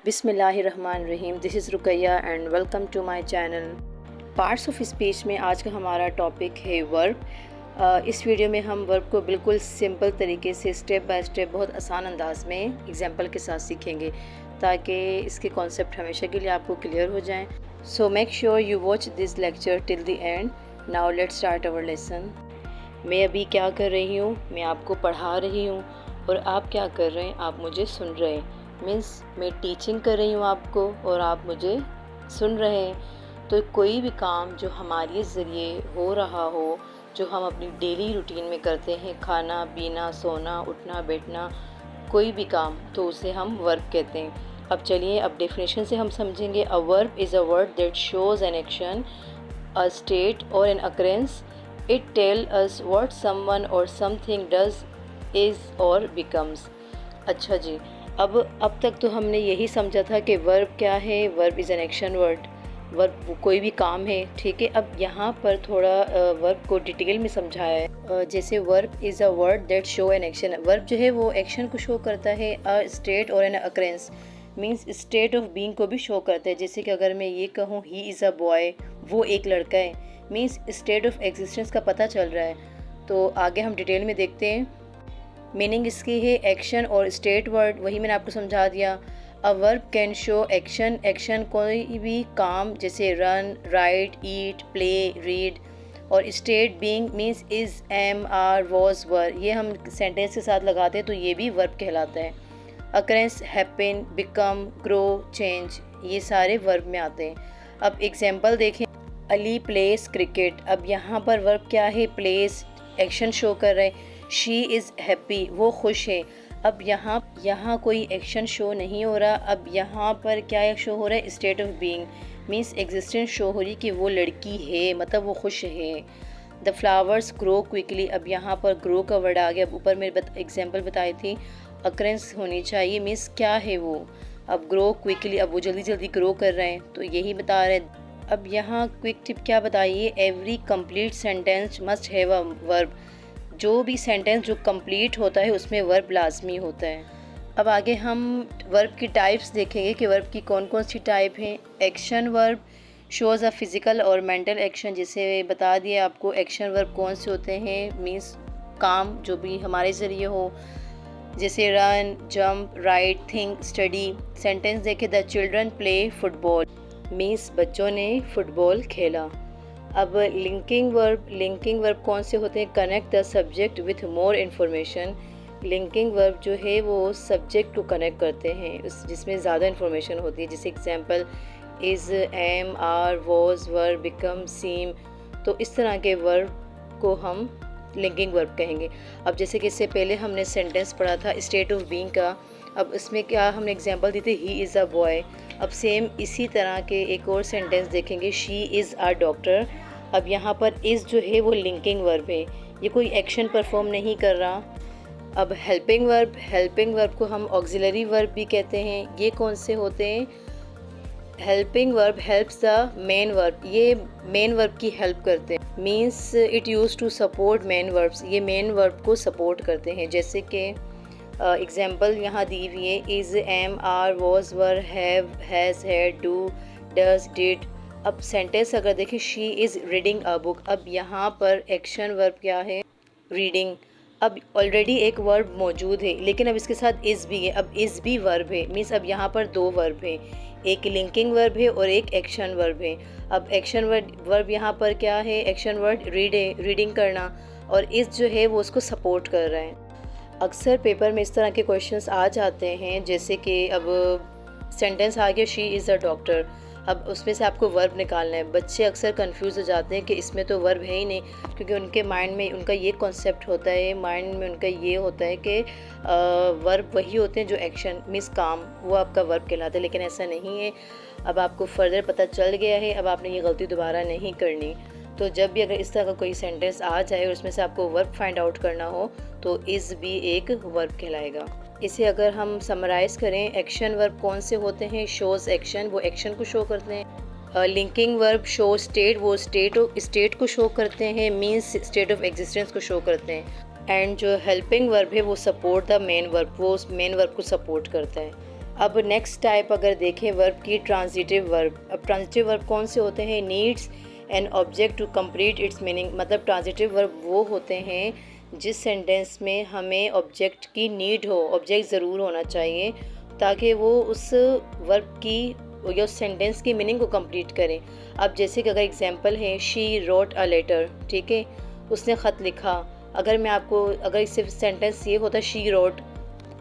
बिस्मिल्लाहिर्रहमानिर्रहीम। This is Ruqaiya and welcome to my channel. Parts of speech में आज का हमारा टॉपिक है वर्ब। इस वीडियो में हम वर्ब को बिल्कुल सिंपल तरीके से स्टेप बाय स्टेप बहुत आसान अंदाज में एग्जांपल के साथ सीखेंगे ताकि इसके कॉन्सेप्ट हमेशा के लिए आपको क्लियर हो जाएं। So make sure you watch this lecture till the end. Now let's start our lesson. मैं अभी क्या कर रही हूँ? मैं आपको पढ़ा रही हूँ और आप क्या कर रहे हैं? आप मुझे सुन रहे हैं। मीन्स मैं टीचिंग कर रही हूँ आपको और आप मुझे सुन रहे हैं। तो कोई भी काम जो हमारे ज़रिए हो रहा हो, जो हम अपनी डेली रूटीन में करते हैं, खाना पीना, सोना, उठना बैठना, कोई भी काम, तो उसे हम वर्ब कहते हैं। अब चलिए, अब डेफिनेशन से हम समझेंगे। A verb is a word that shows an action, a state or an occurrence. It tells us what someone or something does, is or becomes. अच्छा जी, अब तक तो हमने यही समझा था कि वर्ब क्या है। Verb is an action word. Verb कोई भी काम है, ठीक है। अब यहाँ पर थोड़ा वर्ब को डिटेल में समझाया है। जैसे verb is a word that show an action. Verb जो है वो एक्शन को शो करता है। अ स्टेट और an occurrence means state of being को भी शो करता है। जैसे कि अगर मैं ये कहूँ ही इज़ अ बॉय, वो एक लड़का है, मीन्स स्टेट ऑफ एग्जिस्टेंस का पता चल रहा है। तो आगे हम डिटेल में देखते हैं। मीनिंग इसकी है एक्शन और स्टेट वर्ड, वही मैंने आपको समझा दिया। A verb can show action. Action कोई भी काम, जैसे run, write, eat, play, read. और state being means is, am, are, was, were, ये हम सेंटेंस के साथ लगाते हैं तो ये भी वर्ब कहलाता है। Occurrence, happen, become, grow, change, ये सारे वर्ब में आते हैं। अब एग्जाम्पल देखें। Ali place cricket. अब यहाँ पर वर्ब क्या है? प्लेस, एक्शन शो कर रहे हैं। शी इज़ हैप्पी, वो खुश है। अब यहाँ कोई एक्शन शो नहीं हो रहा। अब यहाँ पर क्या शो हो रहा है? State of being means existence show हो रही कि वो लड़की है, मतलब वो खुश है। The flowers grow quickly. अब यहाँ पर ग्रो का वर्ड आ गया। अब ऊपर मेरे एग्जाम्पल बताई थी, अकरेंस होनी चाहिए, मीन्स क्या है वो। अब ग्रो क्विकली, अब वो जल्दी जल्दी ग्रो कर रहे हैं, तो यही बता रहे हैं। अब यहाँ क्विक टिप क्या बताइए? Every complete sentence must have a verb. जो भी सेंटेंस जो कंप्लीट होता है उसमें वर्ब लाजमी होता है। अब आगे हम वर्ब की टाइप्स देखेंगे कि वर्ब की कौन कौन सी टाइप हैं। Action verb shows a physical और मेंटल एक्शन। जैसे बता दिया आपको एक्शन वर्ब कौन से होते हैं, मीन्स काम जो भी हमारे ज़रिए हो, जैसे run, jump, write, think, study. Sentence देखे, the children play football, means बच्चों ने फुटबॉल खेला। अब लिंकिंग वर्ब कौन से होते हैं? Connect the subject with more information. Linking verb जो है वो सब्जेक्ट को कनेक्ट करते हैं जिसमें ज़्यादा इन्फॉर्मेशन होती है। जैसे example is, am, are, was, were, become, seem. तो इस तरह के वर्ब को हम लिंकिंग वर्ब कहेंगे। अब जैसे कि इससे पहले हमने सेंटेंस पढ़ा था स्टेट ऑफ बीइंग का। अब इसमें क्या हमने एग्जांपल दी थी? He is a boy. अब सेम इसी तरह के एक और सेंटेंस देखेंगे, शी इज़ अ डॉक्टर। अब यहाँ पर इज़ जो है वो लिंकिंग वर्ब है, ये कोई एक्शन परफॉर्म नहीं कर रहा। अब हेल्पिंग वर्ब को हम ऑक्सिलरी वर्ब भी कहते हैं। ये कौन से होते हैं? Helping verb helps the main verb, ये मेन वर्ब की हेल्प करते हैं। Means it use to support main verbs, ये मेन वर्ब को सपोर्ट करते हैं। जैसे कि एग्जाम्पल यहाँ दी हुई है, is, am, are, was, were, have, has, had, do, does, did. अब सेंटेंस अगर देखें, she is reading a book. अब यहाँ पर एक्शन वर्ब क्या है? रीडिंग। अब ऑलरेडी एक वर्ब मौजूद है लेकिन अब इसके साथ इज़ भी है। अब इज़ भी वर्ब है, मीन्स अब यहाँ पर दो वर्ब है, एक लिंकिंग वर्ब है और एक एक्शन वर्ब है। अब एक्शन वर्ब यहाँ पर क्या है? एक्शन वर्ड रीड है, रीडिंग करना, और इज़ जो है वो उसको सपोर्ट कर रहा है। अक्सर पेपर में इस तरह के क्वेश्चंस आ जाते हैं, जैसे कि अब सेंटेंस आ गया, शी इज़ अ डॉक्टर। अब उसमें से आपको वर्ब निकालना है। बच्चे अक्सर कंफ्यूज हो जाते हैं कि इसमें तो वर्ब है ही नहीं, क्योंकि उनके माइंड में उनका ये कॉन्सेप्ट होता है, माइंड में उनका ये होता है कि वर्ब वही होते हैं जो एक्शन मीन्स काम, वो आपका वर्ब कहलाता है, लेकिन ऐसा नहीं है। अब आपको फर्दर पता चल गया है, अब आपने ये गलती दोबारा नहीं करनी। तो जब भी अगर इस तरह का कोई सेंटेंस आ जाए और उसमें से आपको वर्ब फाइंड आउट करना हो तो इज़ भी एक वर्ब कहलाएगा। इसे अगर हम समराइज़ करें, एक्शन वर्ब कौन से होते हैं? शोज़ एक्शन, वो एक्शन को शो करते हैं। लिंकिंग वर्ब शो स्टेट, वो स्टेट को शो करते हैं, मीन्स स्टेट ऑफ एग्जिस्टेंस को शो करते हैं। एंड जो हेल्पिंग वर्ब है वो सपोर्ट द मेन वर्ब, वो उस मेन वर्ब को सपोर्ट करता है। अब नेक्स्ट टाइप अगर देखें वर्ब की, ट्रांजिटिव वर्ब। अब ट्रांजिटिव वर्ब कौन से होते हैं? Needs an object to complete its meaning. मतलब ट्रांजिटिव वर्ब वो होते हैं जिस सेंटेंस में हमें ऑब्जेक्ट की नीड हो, ऑब्जेक्ट ज़रूर होना चाहिए ताकि वो उस वर्ब की या उस सेंटेंस की मीनिंग को कंप्लीट करें। अब जैसे कि अगर एग्जांपल है, शी रोट अ लेटर, ठीक है, उसने ख़त लिखा। अगर मैं आपको, अगर सिर्फ सेंटेंस ये होता शी रोट,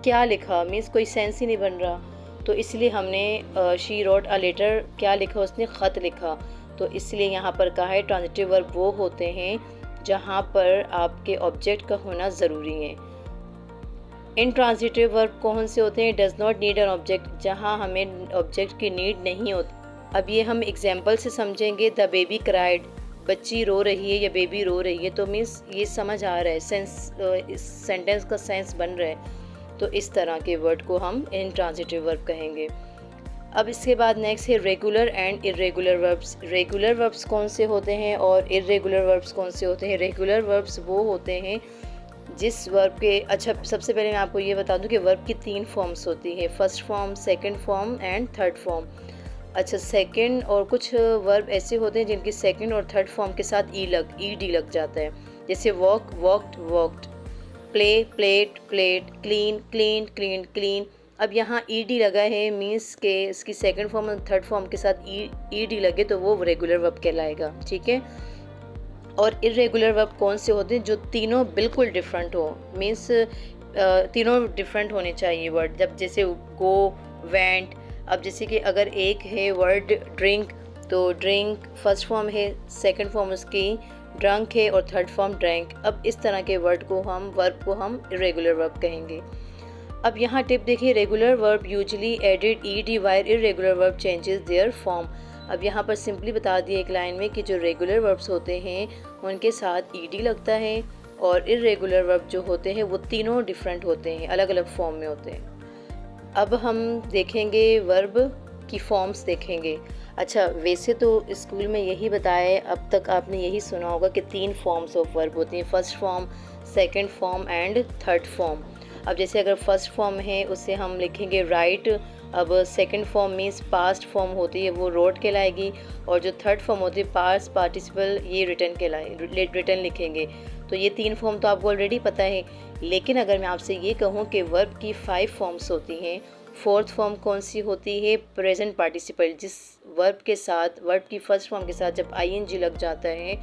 क्या लिखा, मीन्स कोई सेंस ही नहीं बन रहा। तो इसलिए हमने शी रोट अ लेटर, क्या लिखा, उसने ख़त लिखा। तो इसलिए यहाँ पर कहा है ट्रांजिटिव वर्ब वो होते हैं जहाँ पर आपके ऑब्जेक्ट का होना ज़रूरी है। इनट्रांजिटिव वर्ब कौन से होते हैं? Does not need an object, जहाँ हमें ऑब्जेक्ट की नीड नहीं होती। अब ये हम एग्जांपल से समझेंगे। द बेबी क्राइड, बच्ची रो रही है या बेबी रो रही है, तो मीन्स ये समझ आ रहा है, सेंस, इस सेंटेंस का सेंस बन रहा है। तो इस तरह के वर्ड को हम इनट्रांजिटिव वर्ब कहेंगे। अब इसके बाद नेक्स्ट है regular and irregular verbs. Regular verbs कौन से होते हैं और इर्रेगुलर वर्ब्स कौन से होते हैं? रेगुलर वर्ब्स वो होते हैं जिस वर्ब के, अच्छा सबसे पहले मैं आपको ये बता दूं कि वर्ब की 3 फॉर्म्स होती हैं, first form, second form and third form. अच्छा, सेकंड, और कुछ वर्ब ऐसे होते हैं जिनकी सेकंड और थर्ड फॉर्म के साथ ई डी लग जाता है, जैसे walk, walked, walked, play, plate, plate, clean, clean, clean, clean. अब यहाँ ई डी लगा है, मीन्स के इसकी सेकंड फॉर्म और थर्ड फॉर्म के साथ ई डी लगे तो वो रेगुलर वर्ब कहलाएगा, ठीक है। और इर्रेगुलर वर्ब कौन से होते हैं? जो तीनों बिल्कुल डिफरेंट हो, मीन्स तीनों डिफरेंट होने चाहिए वर्ड। जब जैसे गो, वेंट। अब जैसे कि अगर एक है वर्ड ड्रिंक, तो ड्रिंक फर्स्ट फॉर्म है, सेकंड फॉर्म उसकी ड्रंक है और थर्ड फॉर्म ड्रैंक। अब इस तरह के वर्ड को हम, वर्ब को हम इर्रेगुलर वर्ब कहेंगे। अब यहाँ टिप देखिए, regular verb usually added E D while irregular verb changes their form. अब यहाँ पर सिंपली बता दिया एक लाइन में कि जो रेगुलर वर्ब्स होते हैं उनके साथ ई डी लगता है, और इर्रेगुलर वर्ब जो होते हैं वो तीनों डिफरेंट होते हैं, अलग अलग फॉर्म में होते हैं। अब हम देखेंगे वर्ब की फॉर्म्स देखेंगे। अच्छा, वैसे तो स्कूल में यही बताया है, अब तक आपने यही सुना होगा कि 3 फॉर्म्स ऑफ वर्ब होती हैं, first form, second form and third form. अब जैसे अगर फर्स्ट फॉर्म है उसे हम लिखेंगे राइट। अब second form means past form होती है, वो रोट कहलाएगी, और जो थर्ड फॉर्म होती है पास्ट पार्टिसिपल, ये रिटर्न रिटर्न लिखेंगे। तो ये 3 फॉर्म तो आपको ऑलरेडी पता है। लेकिन अगर मैं आपसे ये कहूँ कि वर्ब की 5 फॉर्म्स होती हैं, फोर्थ फॉर्म कौन सी होती है? Present participle. जिस वर्ब के साथ, वर्ब की फर्स्ट फॉर्म के साथ जब आई एन जी लग जाता है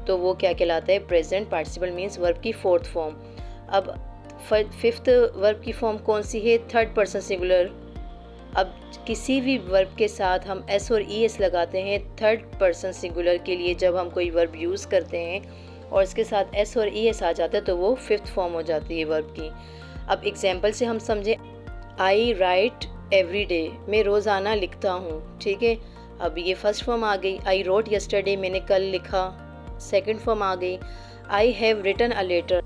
तो वो क्या कहलाता है? प्रेजेंट पार्टिसिपल, मीन्स वर्ब की फोर्थ फॉर्म। अब फिफ्थ वर्ब की फॉर्म कौन सी है? Third person singular. अब किसी भी वर्ब के साथ हम एस और ई एस लगाते हैं थर्ड पर्सन सिंगुलर के लिए, जब हम कोई वर्ब यूज़ करते हैं और इसके साथ एस और ई एस आ जाता है तो वो फिफ्थ फॉर्म हो जाती है वर्ब की। अब एग्जांपल से हम समझें, आई राइट एवरी डे, मैं रोज़ाना लिखता हूँ, ठीक है। अब ये फर्स्ट फॉर्म आ गई। आई रोट यस्टरडे, मैंने कल लिखा, सेकंड फॉर्म आ गई। I have written a letter,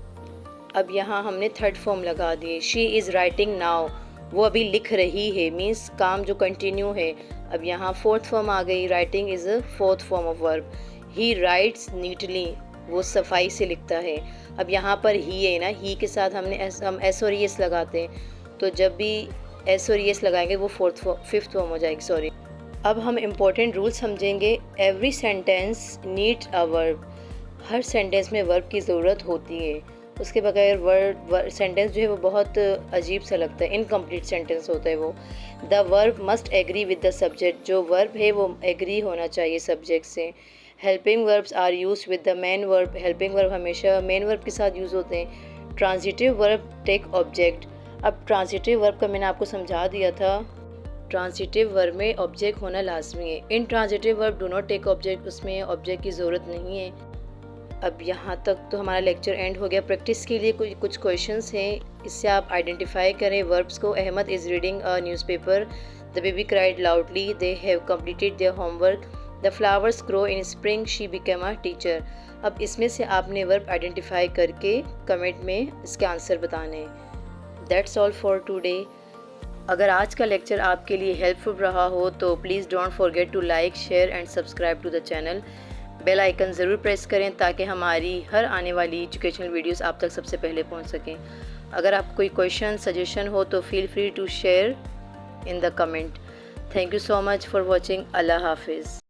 अब यहाँ हमने थर्ड फॉर्म लगा दिए। शी इज़ राइटिंग नाउ, वो अभी लिख रही है, मीन्स काम जो कंटिन्यू है। अब यहाँ फोर्थ फॉर्म आ गई, writing is a fourth form of verb. He rights neatly, वो सफाई से लिखता है। अब यहाँ पर ही है ना, ही के साथ हम एस और एस लगाते हैं, तो जब भी एस और एस लगाएंगे वो फिफ्थ फॉर्म हो जाएगी, सॉरी। अब हम इम्पोर्टेंट रूल समझेंगे। Every sentence needs a verb, her sentence में वर्ब की ज़रूरत होती है, उसके बगैर वर्ड सेंटेंस जो है वो बहुत अजीब सा लगता है, इनकम्प्लीट सेंटेंस होता है वो। The verb must agree with the subject, जो वर्ब है वो एग्री होना चाहिए सब्जेक्ट से। Helping verbs are use with the main verb, helping verb हमेशा मेन वर्ब के साथ यूज़ होते हैं। ट्रांजिटिव वर्ब टेक ऑब्जेक्ट, अब ट्रांजिटिव वर्ब का मैंने आपको समझा दिया था, ट्रांजिटिव वर्ब में ऑब्जेक्ट होना लाजमी है। Intransitive verb do not take object, उसमें ऑब्जेक्ट की ज़रूरत नहीं है। अब यहाँ तक तो हमारा लेक्चर एंड हो गया। प्रैक्टिस के लिए कुछ क्वेश्चंस हैं, इससे आप आइडेंटिफाई करें वर्ब्स को। Ahmed is reading a newspaper, the baby cried loudly, they have completed their homework, the flowers grow in spring, she became a teacher. अब इसमें से आपने वर्ब आइडेंटिफाई करके कमेंट में इसके आंसर बताने हैं। That's all for today. अगर आज का लेक्चर आपके लिए हेल्पफुल रहा हो तो please don't forget to like, share and subscribe to the channel. Bell icon ज़रूर प्रेस करें ताकि हमारी हर आने वाली एजुकेशनल वीडियोस आप तक सबसे पहले पहुंच सकें। अगर आप कोई क्वेश्चन, सजेशन हो तो feel free to share in the comment. Thank you so much for watching. Allah Hafiz.